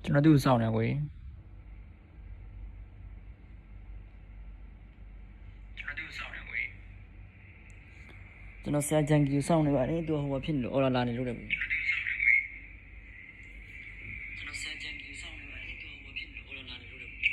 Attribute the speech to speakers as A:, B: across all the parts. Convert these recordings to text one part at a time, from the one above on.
A: ကျွန်တော်သူ့ကိုစောင့်နေကိုကြီးကျွန်တော်ဆရာဂျန်ကီကိုစောင့်နေပါတယ်သူကဟိုဘာဖြစ်နေလို့အော်လာနေလို့တယ်ကိုကျွန်တော်ဆရာဂျန်ကီကိုစောင့်နေပါတယ်သူကဟိုဘာဖြစ်နေလို့အော်လာနေလို့တယ်ကို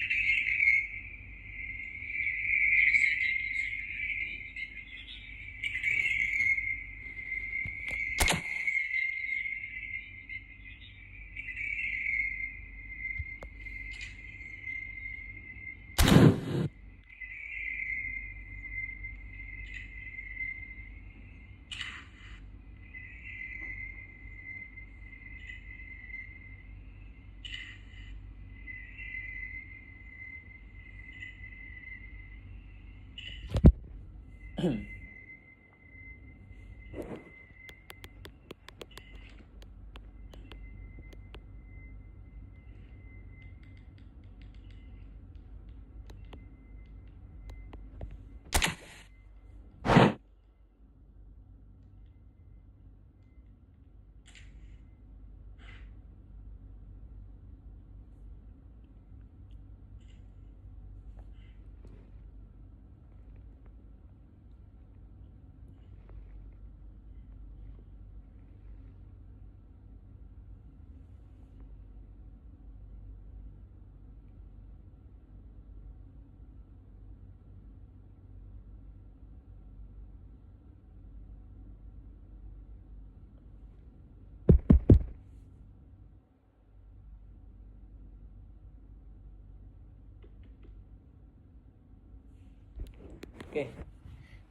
A: ကဲ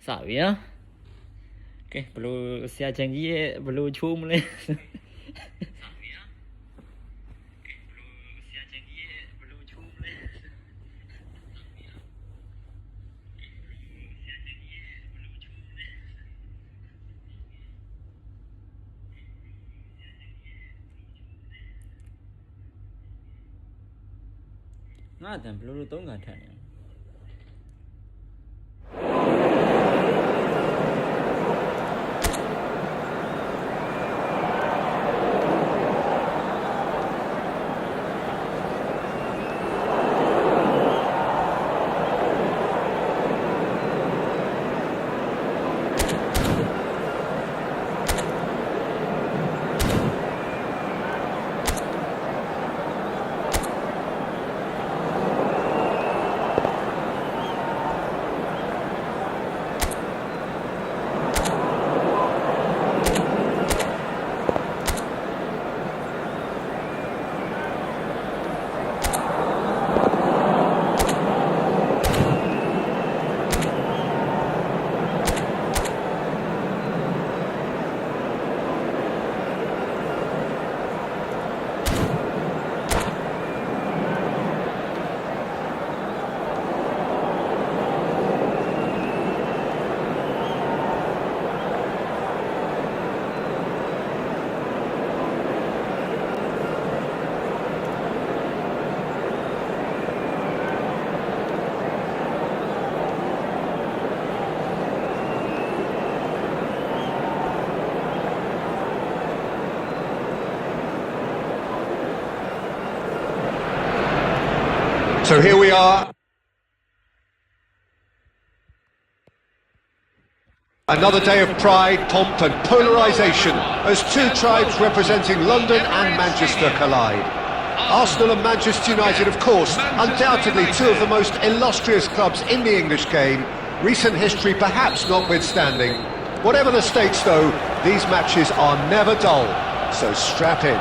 A: စပြီနော်ကဲဘလို့ဆရာချန်ကြီးရဲ့ဘလို့ချိုးမလဲစပြီနော်ကဲဘလို့ဆရာချန်ကြီးရဲ့ဘလို့ချိုးမလဲငါတန်ဘလို့3ခါထပ်နေ
B: So here we are. Another day of pride, pomp and polarisation as two tribes representing London and Manchester collide. Arsenal and Manchester United, of course, undoubtedly two of the most illustrious clubs in the English game, recent history perhaps notwithstanding. Whatever the stakes though, these matches are never dull, so strap in.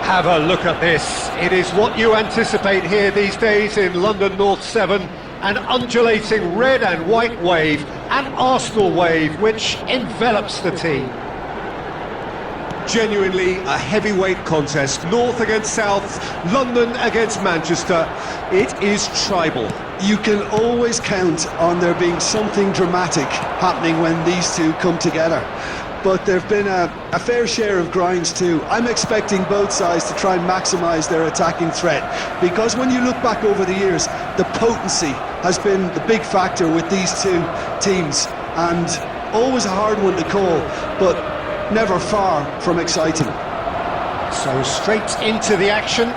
B: Have a look at this. It is what you anticipate here these days in London North 7. An undulating red and white wave, an Arsenal wave which envelops the team. Genuinely a heavyweight contest, North against South, London against Manchester. It is tribal.
C: You can always count on there being something dramatic happening when these two come together. But there have been a fair share of grinds too. I'm expecting both sides to try and maximise their attacking threat, because when you look back over the years, the potency has been the big factor with these two teams, and always a hard one to call, but never far from exciting.
B: So straight into the action.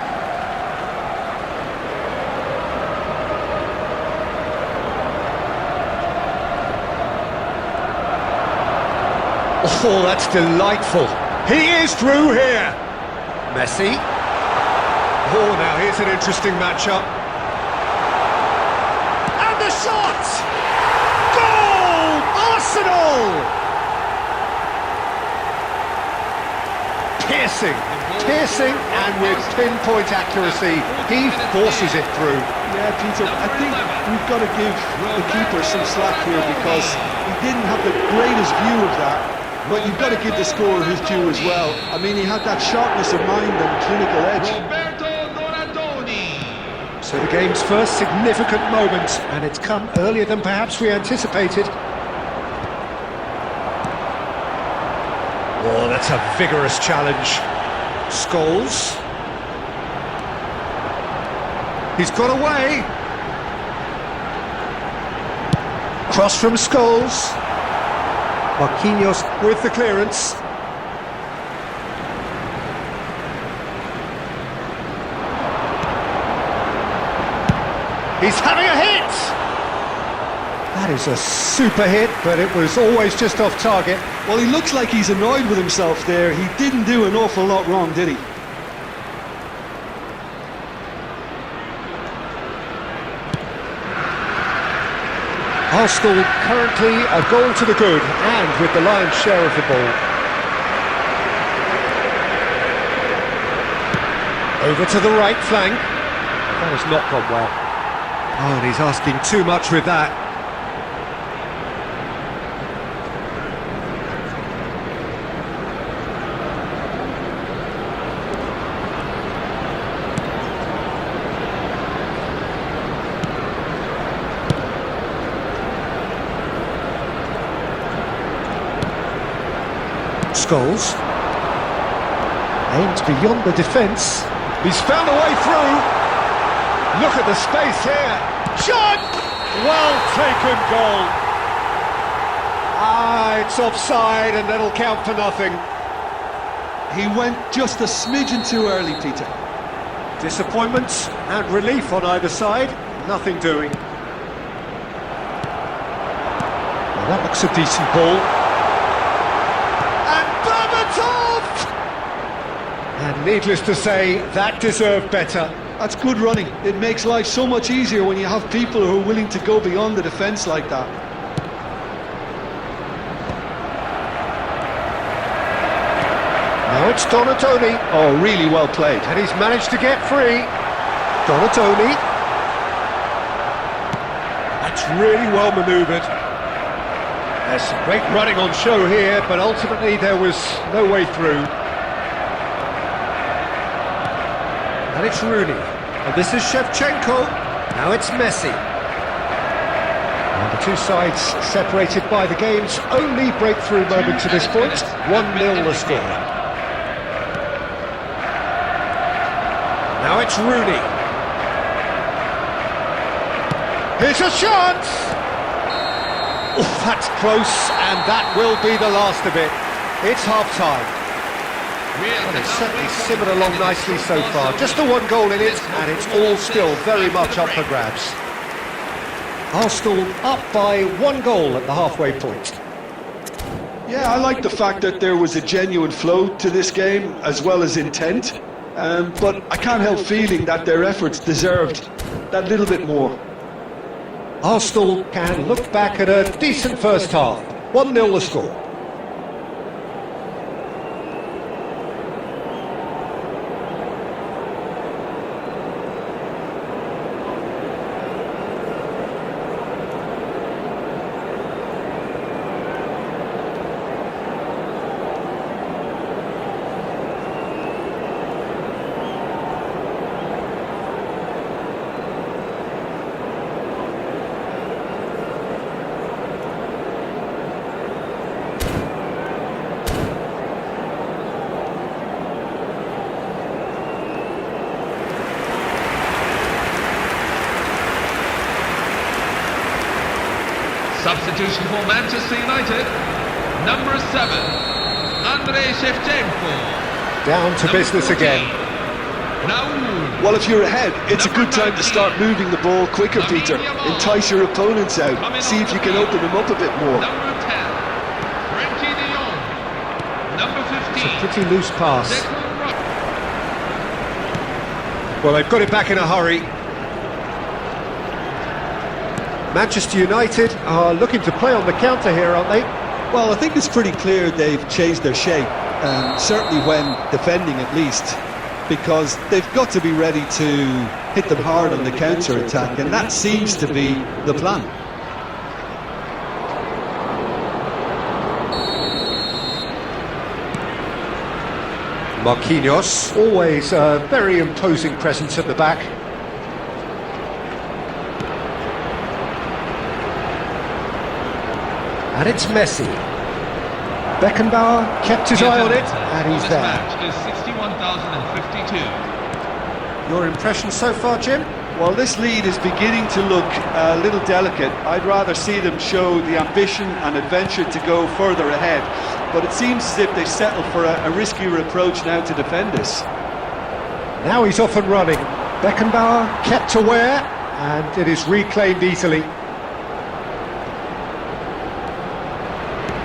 B: Oh, that's delightful. He is through here. Messi. Oh, now here's an interesting matchup. And the shot! Goal! Arsenal! Piercing, and with pinpoint accuracy, he forces it through.
C: Yeah, Peter, I think we've got to give the keeper some slack here because he didn't have the greatest view of that, but you've got to give the scorer his due as well. I mean, he had that sharpness of mind and clinical edge.
B: So the game's first significant moment, and it's come earlier than perhaps we anticipated. Oh, that's a vigorous challenge. Scholes. He's got away. Cross from Scholes. Marquinhos with the clearance. He's having a hit! That is a super hit, but it was always just off target.
C: Well, he looks like he's annoyed with himself there. He didn't do an awful lot wrong, did he?
B: Arsenal currently a goal to the good, and with the lion's share of the ball. Over to the right flank. That has not gone well. Oh, and he's asking too much with that. Scholes aims beyond the defence. He's found a way through. Look at the space here. Shot! Well taken goal. It's offside and that'll count for nothing.
C: He went just a smidgen too early, Peter.
B: Disappointment and relief on either side. Nothing doing. Well, that looks a decent ball. And needless to say, that deserved better.
C: That's good running. It makes life so much easier when you have people who are willing to go beyond the defence like that.
B: Now it's Donatoni.
C: Oh, really well played.
B: And he's managed to get free. Donatoni. That's really well manoeuvred. There's some great running on show here, but ultimately there was no way through. And it's Rooney. And this is Shevchenko. Now it's Messi. And the two sides separated by the game's only breakthrough moment to this point. 1-0 the score. Now it's Rooney. Here's a chance! Oh, that's close, and that will be the last of it. It's half-time. Well, it's certainly simmered along nicely so far. Just the one goal in it, and it's all still very much up for grabs. Arsenal up by 1 goal at the halfway point.
C: Yeah, I like the fact that there was a genuine flow to this game, as well as intent. But I can't help feeling that their efforts deserved that little bit more.
B: Arsenal can look back at a decent first half. 1-0 the score.
D: Substitution for Manchester United, number 7, Shevchenko.
B: Down to business again.
C: Well, if you're ahead, it's a good time to start moving the ball quicker, Peter. Entice your opponents out. See if you can open them up a bit more.
B: It's a pretty loose pass. Well, they've got it back in a hurry. Manchester United are looking to play on the counter here, aren't they?
C: Well, I think it's pretty clear they've changed their shape, certainly when defending at least, because they've got to be ready to hit them hard on the counter-attack, and that seems to be the plan.
B: Marquinhos, always a very imposing presence at the back. And it's Messi. Beckenbauer kept his eye on it, and he's there.
D: Match is 61,052.
B: Your impression so far, Jim?
C: Well, this lead is beginning to look a little delicate. I'd rather see them show the ambition and adventure to go further ahead. But it seems as if they've settled for a riskier approach now to defend this.
B: Now he's off and running. Beckenbauer kept aware, and it is reclaimed easily.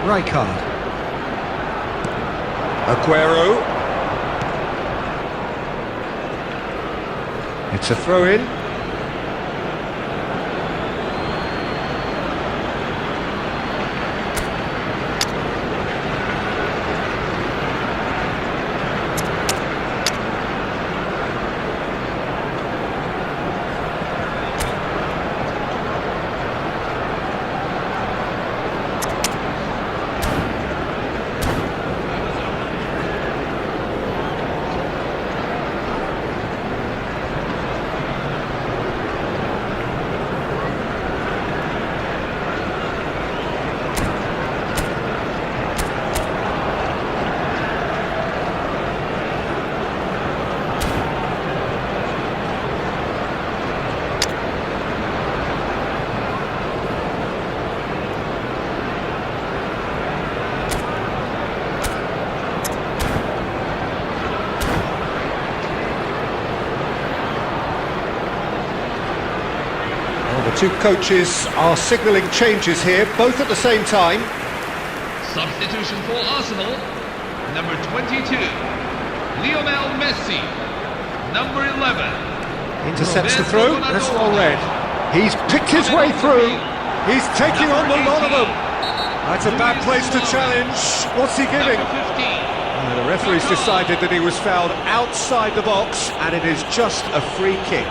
B: Rijkaard. Aguero. It's a throw-in. The two coaches are signalling changes here, both at the same time.
D: Substitution for Arsenal, number 22, Lionel Messi, number 11.
B: Intercepts the throw, that's well read. He's picked his way through, he's taking on the lot of them. That's a bad place to challenge. What's he giving? The referee's decided that he was fouled outside the box, and it is just a free kick.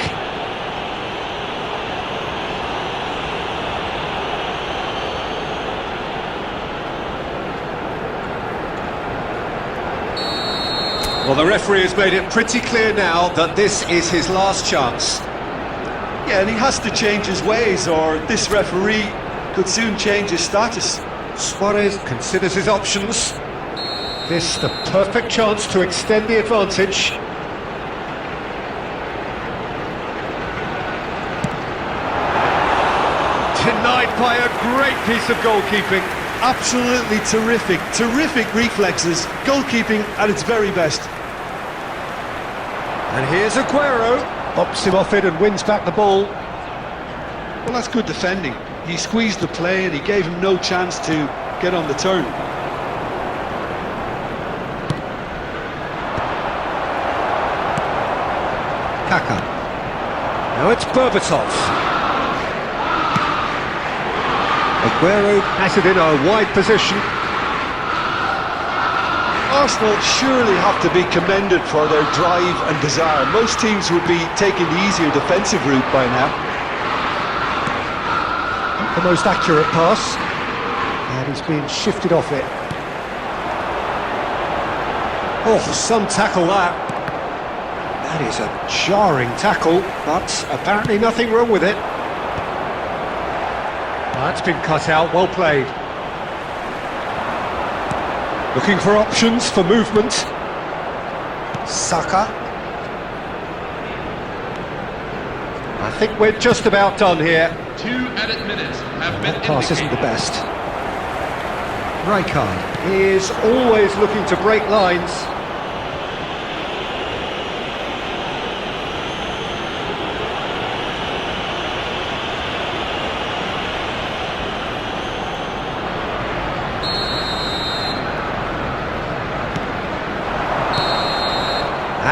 B: Well, the referee has made it pretty clear now that this is his last chance.
C: Yeah, and he has to change his ways, or this referee could soon change his status.
B: Suarez considers his options. This the perfect chance to extend the advantage. Denied by a great piece of goalkeeping.
C: Absolutely terrific, terrific reflexes, goalkeeping at its very best.
B: And here's Aguero, bops him off it and wins back the ball.
C: Well, that's good defending. He squeezed the play and he gave him no chance to get on the turn.
B: Kaka. Now it's Berbatov. Aguero has it in a wide position.
C: Arsenal surely have to be commended for their drive and desire. Most teams would be taking the easier defensive route by now.
B: The most accurate pass, and he's being shifted off it. Oh, some tackle that. That is a jarring tackle, but apparently nothing wrong with it. That's been cut out, well played. Looking for options for movement. Saka. I think we're just about done here.
D: 2 added minutes have been
B: That pass isn't
D: indicated.
B: the best. Rijkaard is always looking to break lines.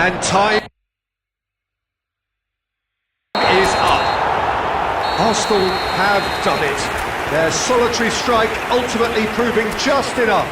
B: And time is up. Arsenal have done it. Their solitary strike ultimately proving just enough.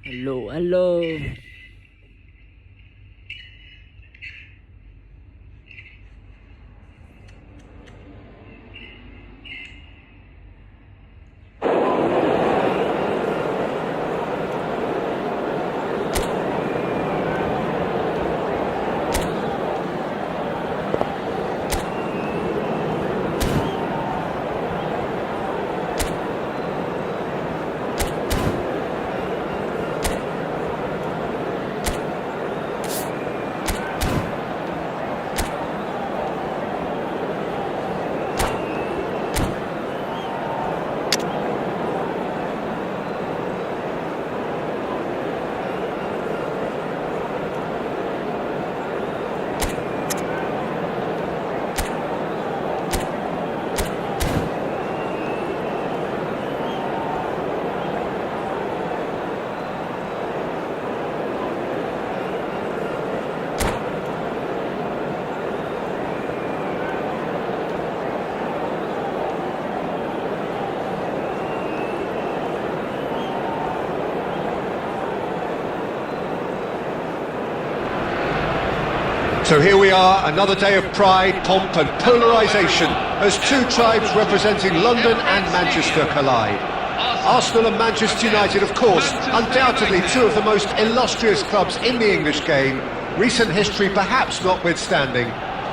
A: Hello, hello.
B: So here we are, another day of pride, pomp and polarisation as two tribes representing London and Manchester collide. Arsenal and Manchester United, of course, undoubtedly two of the most illustrious clubs in the English game, recent history perhaps notwithstanding.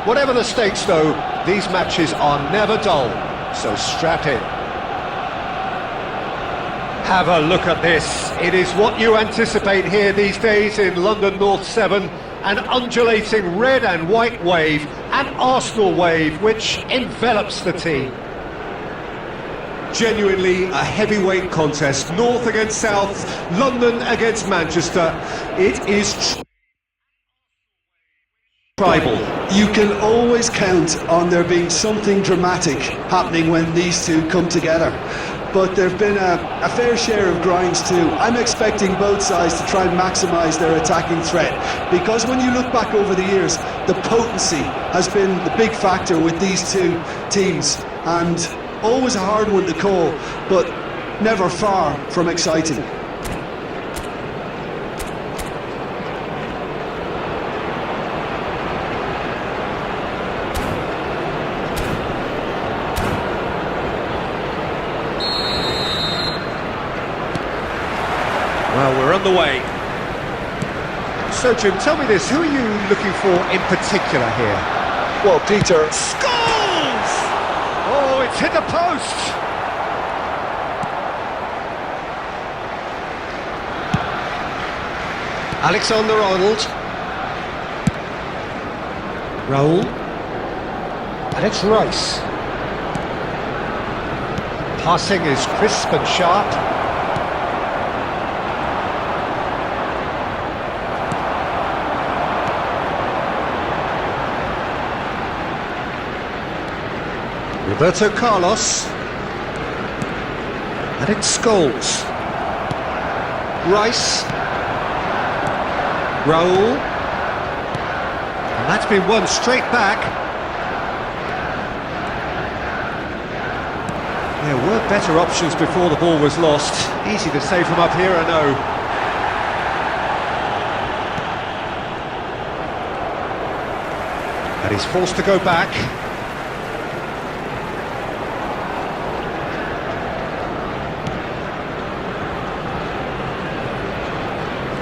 B: Whatever the stakes though, these matches are never dull, so strap in. Have a look at this. It is what you anticipate here these days in London North 7. An undulating red and white wave, an Arsenal wave which envelops the team. Genuinely a heavyweight contest, North against South, London against Manchester. It is tribal.
C: You can always count on there being something dramatic happening when these two come together. But there have been a fair share of grinds too. I'm expecting both sides to try and maximise their attacking threat, because when you look back over the years, the potency has been the big factor with these two teams, and always a hard one to call, but never far from exciting.
B: Well, we're underway. So, Jim, tell me this, who are you looking for in particular here?
C: Well, Peter...
B: Scores! Oh, it's hit the post! Alexander-Arnold. Raul. And it's Rice. Passing is crisp and sharp. Roberto Carlos. And it's Scholes. Rice. Raul. And that's been won straight back. There were better options before the ball was lost. Easy to say from up here, I know. And he's forced to go back.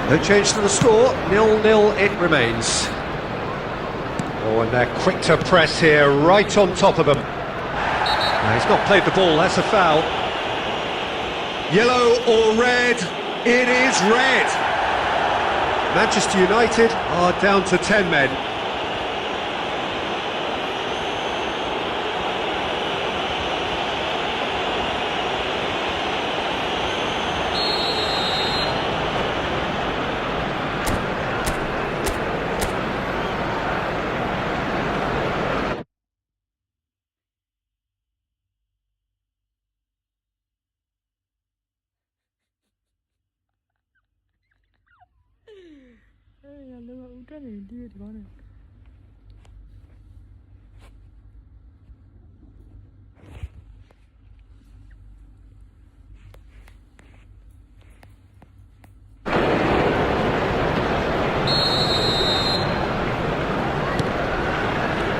B: No change to the score, 0-0 it remains. Oh, and they're quick to press here, right on top of them. Now, he's not played the ball, that's a foul. Yellow or red? It is red. Manchester United are down to 10 men.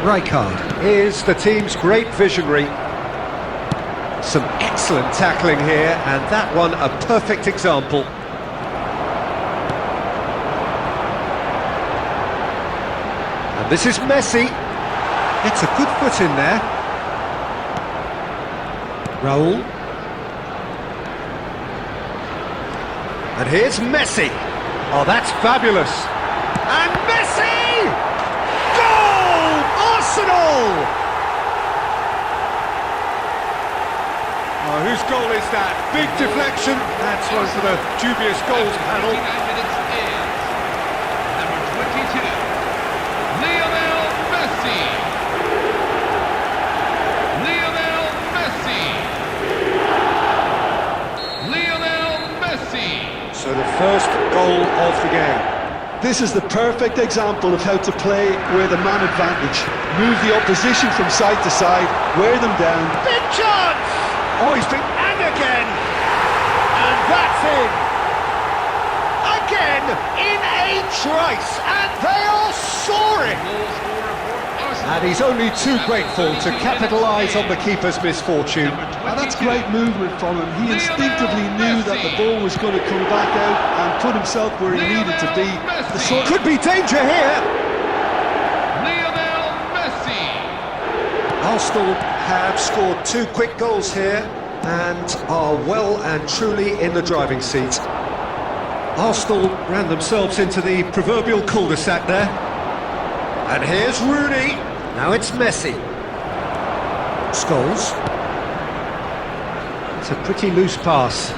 B: Rijkaard is the team's great visionary. Some excellent tackling here, and that one a perfect example. And this is Messi. It's a good foot in there. Raul. And here's Messi. Oh, that's fabulous. And Messi! Arsenal! Oh, whose goal is that? Big deflection. That's one for the dubious goals panel.
D: 59 minutes is number 22, Lionel Messi. Lionel Messi. Lionel Messi.
B: So the first goal of the game.
C: This is the perfect example of how to play with a man advantage. Move the opposition from side to side, wear them down.
B: Big chance! Oh, he's been and again! And that's in! Again, in a trice, and they are soaring!
D: Goal scorer for Arsenal.
B: And he's only too grateful to capitalise on the keeper's misfortune.
C: And that's great movement from him. He instinctively knew that the ball was going to come back out and put himself where he needed to be. The sort
B: Could be danger here!
D: Lionel Messi.
B: Arsenal have scored 2 quick goals here and are well and truly in the driving seat. Arsenal ran themselves into the proverbial cul-de-sac there. And here's Rooney. Now it's Messi. Scholes. It's a pretty loose pass.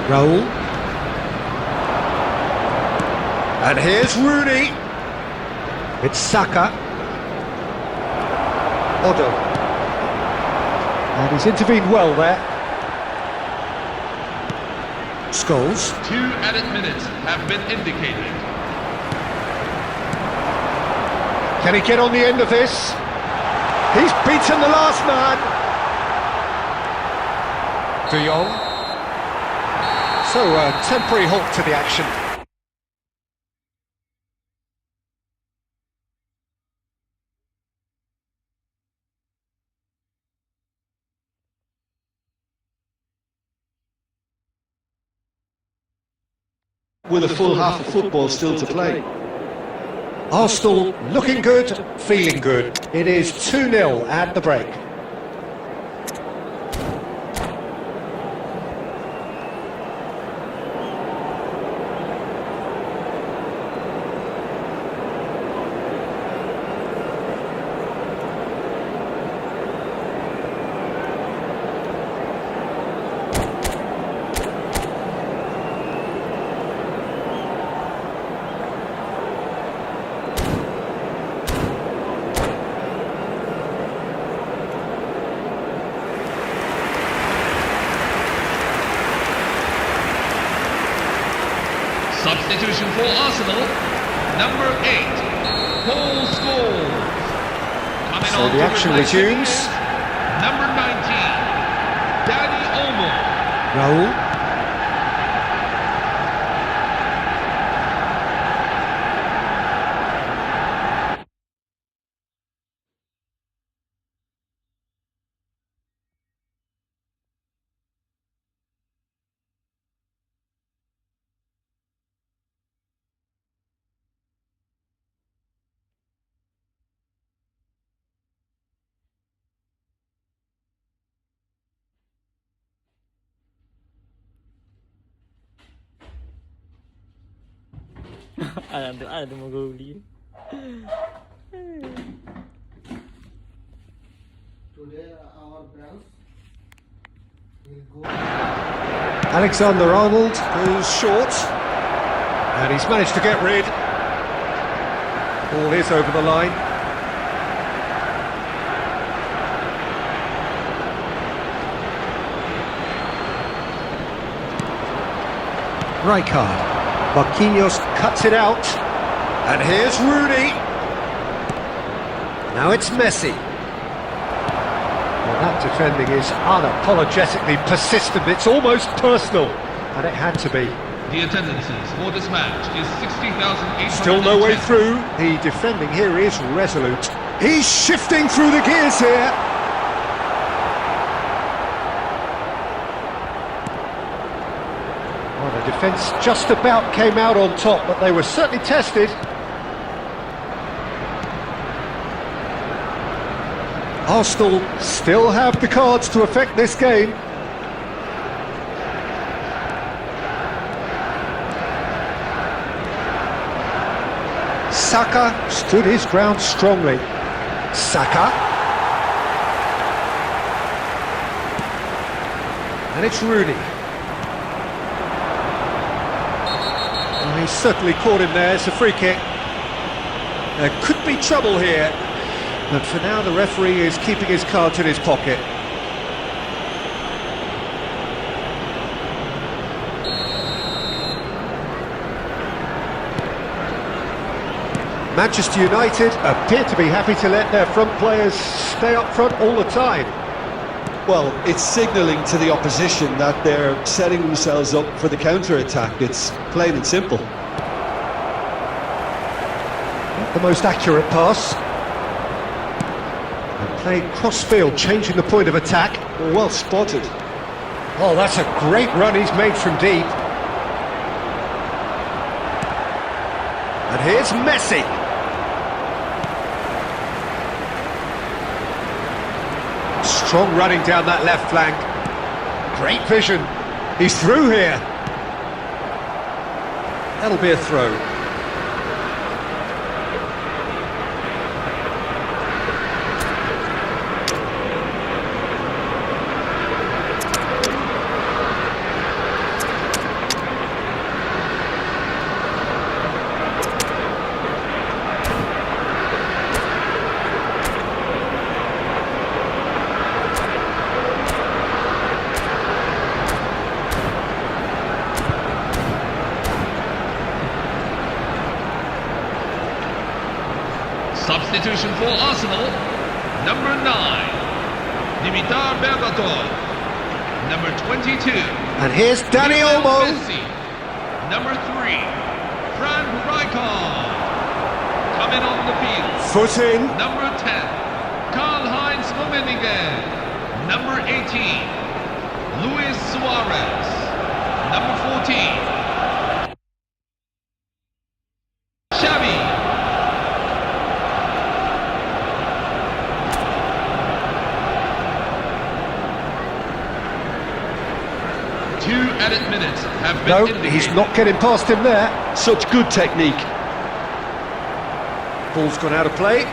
B: Raul. And here's Rooney. It's Saka. Odo. And he's intervened well there. Scholes.
D: 2 added minutes have been indicated.
B: Can he get on the end of this? He's beaten the last man. De Jong. So a temporary halt to the action.
C: with a full half of football still to play.
B: Arsenal looking good, feeling good. It is 2-0 at the break.
D: Substitution for Arsenal, number 8, Paul Scholes. Coming
B: So
D: on
B: the
D: to
B: action
D: replace him
B: resumes.
D: is number 19, Danny Olmo.
B: Raul.
A: Ada mau gue beli.
E: Today our brands will go.
B: Alexander-Arnold goes short. And he's managed to get rid. Ball is over the line. Rijkaard. Marquinhos cuts it out. And here's Rooney. Now it's Messi. Well, that defending is unapologetically persistent. It's almost personal. And it had to be.
D: The attendances for this match is 60,810.
B: Still no way through. The defending here is resolute. He's shifting through the gears here. Well, the defence just about came out on top, but they were certainly tested. Arsenal still have the cards to affect this game. Saka stood his ground strongly. Saka. And it's Rooney. Well, he's certainly caught him there. It's a free kick. There could be trouble here. But for now, the referee is keeping his cards in his pocket. Manchester United appear to be happy to let their front players stay up front all the time.
C: Well, it's signalling to the opposition that they're setting themselves up for the counter-attack. It's plain and simple.
B: Not the most accurate pass. And playing cross-field, changing the point of attack.
C: Well spotted.
B: Oh, that's a great run he's made from deep. And here's Messi. Strong running down that left flank. Great vision. He's through here. That'll be a throw.
D: Substitution for Arsenal, number 9, Dimitar Berbatov. Number 22,
B: And here's Danny
D: Lionel
B: Olmo.
D: Messi. Number 3, Frank Rijkaard. Coming on the field,
B: Foot in.
D: number 10, Karl-Heinz Rummenigge. Number 18, Luis Suarez. Number 14, Xavi. Two added minutes have been
B: No,
D: indicated.
B: he's not getting past him there.
C: Such good technique.
B: Ball's gone out of play.